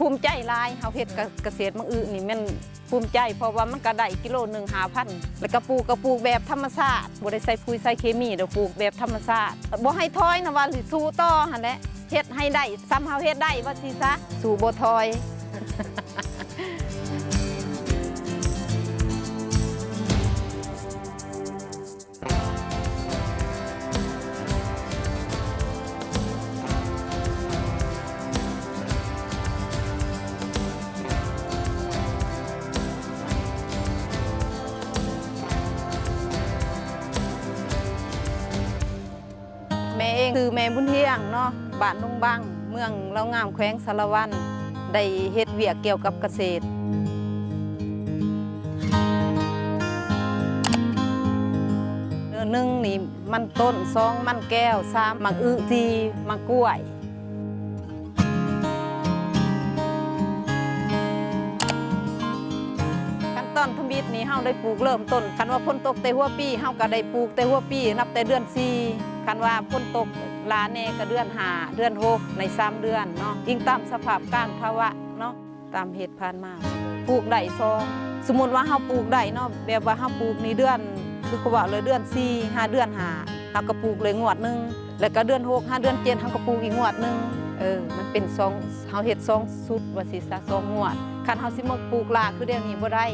ภูมิใจหลายเฮาเฮ็ดเกษตรมังอึนี่มันภูมิใจเพราะว่ามันก็ได้กิโลหนึ่ง5,000แล้วก็ปลูกแบบธรรมชาติบ่ได้ใส่ปุ๋ยใส่เคมีเดี๋ยวปลูกแบบธรรมชาติบ่ให้ถอยนะว่าสิสู้ต่อหั่นแหละเฮ็ดให้ได้ซ้ำเฮาเฮ็ดได้ว่าสิซะสู้บ่ถอยแม่เองคือแม่บุญเที่ยงเนาะบ้านดงบังเมืองเลางามแขวงสารวันได้เฮ็ดเวียกเกี่ยวกับเกษตรหนึ่งนี่มันต้น2มันแก้ว3มักอึ4มักกล้วยขั้นตอนทำบิดนี่เฮาได้ปลูกเริ่มต้นคันว่าฝนตกแต่หัวปีเฮาก็ได้ปลูกแต่หัวปีนับแต่เดือน4คันว่าฝนตกลาแน่ก็เดือน5เดือน6ใน3เดือนเนาะอิงตามสภาพการภาวะเนาะตามเหตุผ่านมาปลูกได้2สมมุติว่าเฮาปลูกได้เนาะแบบว่าเฮาปลูกในเดือนคือก็ว่าเลยเดือน4 5เดือน5เฮาก็ปลูกเลยงวดนึงแล้วก็เดือน6 5เดือน7เฮาก็ปลูกอีกงวดนึงมันเป็น2เฮาเฮ็ด2สุดว่าสิซะ2งวดคันเฮาสิมาปลูกลาคือเดี๋ยวนี้บ่ได้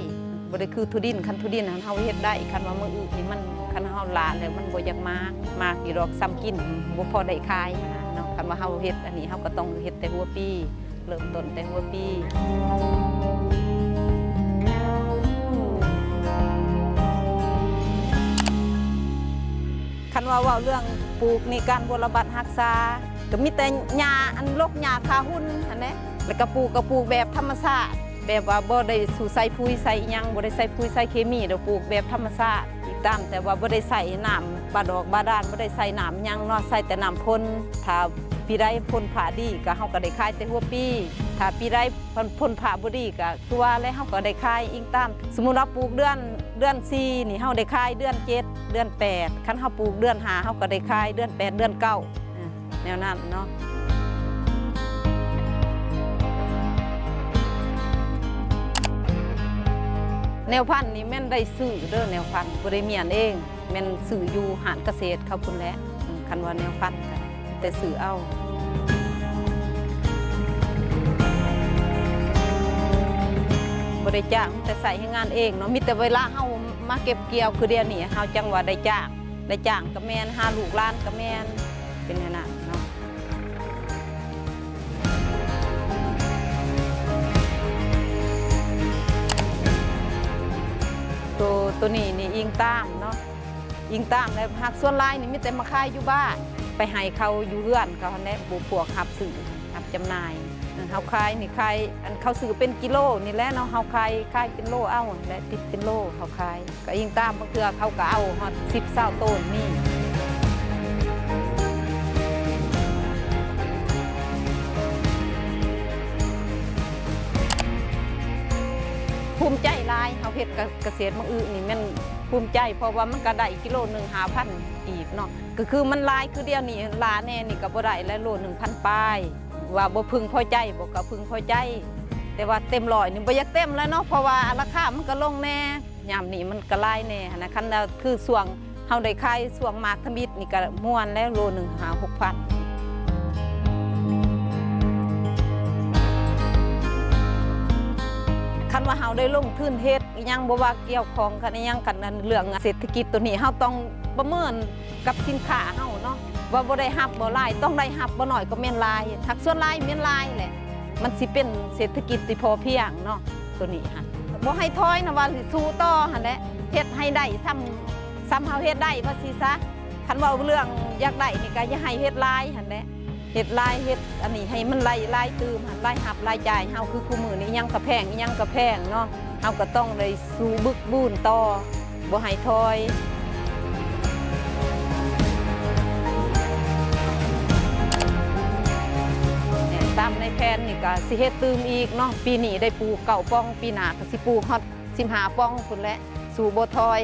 คือทุดินคันทุดินเฮาเฮ็ดได้คันว่ามื้ออื่นนี่มันคันเฮาลาแล้วมันบ่อยากมากอีดอกซ้ำกินบ่พอได้ขายเนาะคันว่าเฮาเฮ็ดอันนี้เฮาก็ต้องเฮ็ดแต่หัวปีเริ่มต้นแต่หัวปีคันว่าเรื่องปลูกในการบำบัดรักษาก็มีแต่หญ้าอันรกหญ้าคาหุ่นอันนี้แล้วก็ปลูกแบบธรรมชาติแบบว่าบ่ได้ใส่ปุ๋ยใส่หยังบ่ได้ใส่ปุ๋ยใส่เคมีเดี๋ยวปลูกแบบธรรมชาติอีกตามแต่ว่าบ่ได้ใส่น้ำบาดอกบาดาลบ่ได้ใส่น้ำหยังเนาะใส่แต่น้ำพ่นถ้าปีใดพ่นผ่าดีก็เฮาก็ได้ขายแต่หัวปีถ้าปีใดพ่นผ่าบ่ดีก็คือว่าแล้วเฮาก็ได้ขายอีกตามสมมุติว่าปลูกเดือน4นี่เฮาได้ขายเดือน7เดือน8คันเฮาปลูกเดือน5เฮาก็ได้ขายเดือน8เดือน9แนวนั้นเนาะแนวพันธุ์นี่แม่นได้ซื้อเด้อแนวพันธุ์บ่ได้เมียนเองแม่นซื้ออยู่หานเกษตรเขาพุ่นแหละคันว่าแนวพันธุ์ก็แต่ซื้อเอาบ่ได้จ้างแต่ใส่ให้งานเองเนาะมีแต่เวลาเฮามาเก็บเกี่ยวคือเดี๋ยวนี้เฮาจังว่าได้จ้างก็แม่นหาลูกหลานก็แม่นเป็นขนาดเนาะตัวนี้นี่อิงตามเนาะอิงตามแล้วหักส่วนลายนี่มีแต่มาขายอยู่บ้านไปให้เขาอยู่เรือนเขาแน่บุพวกหับสื่อหับจำหน่ายเขาขายนี่ขายอันเขาซื้อเป็นกิโลนี่แหละเนาะเขาขายเป็นโลเอาและติดเป็นโลเขาขายก็อิงตามบางเทื่อเขาก็เอาฮอด10-20ต้นนี่ภูมิใจหลายเฮาเฮ็ดเกษตรมังอึนี่มันภูมิใจเพราะว่ามันก็ได้กิโลหนึ่ง5,000อีกเนาะก็คือมันหลายคือเดียวนี้ลาแน่นี่ก็บ่ได้แล้วโล1,000ปลายว่าบ่พึงพอใจบ่ก็พึงพอใจแต่ว่าเต็มร้อยนี่บ่อยากเต็มแล้วเนาะเพราะว่าราคามันก็ลงแน่ยามนี้มันก็หลายแน่นะคันคือช่วงเฮาได้ขายช่วงมากทมิตนี่ก็ม่วนแล้วโลนึง5-6,000คันว่าเฮาได้ลงทุนเฮ็ดอีหยังบ่ว่าเกี่ยวข้องกันอีหยังกันนั่นเรื่องเศรษฐกิจตัวนี้เฮาต้องประเมินกับสินค้าเฮาเนาะว่าบ่ได้รับบ่หลายต้องได้รับบ่น้อยก็แม่นหลายทักส่วนหลายแม่นหลายแหละมันสิเป็นเศรษฐกิจที่พอเพียงเนาะตัวนี้ค่ะบ่ให้ถอยนะว่าสิสู้ต่อหั่นแหละเฮ็ดให้ได้ซ้ำเฮาเฮ็ดได้ว่าสิซะคันว่าเรื่องอยากได้นี่ก็อย่าให้เฮ็ดหลายหั่นแหละเฮ็ดลายเฮ็ดอันนี้ให้มันลายตื่มหันลายหับลายจ่ายเฮาคือคู่มือนี่ยังกระแพงยังกระแพงเนาะเฮาก็ต้องได้สู้บึกบูนต่อบ่ให้ถอยตามในแผนนี่ก็สิเฮ็ดตื่มอีกเนาะปีนี้ได้ปลูก9ป้องปีหน้าก็สิปลูกฮอด15ป้องพุ่นแหละสู่บ่ถอย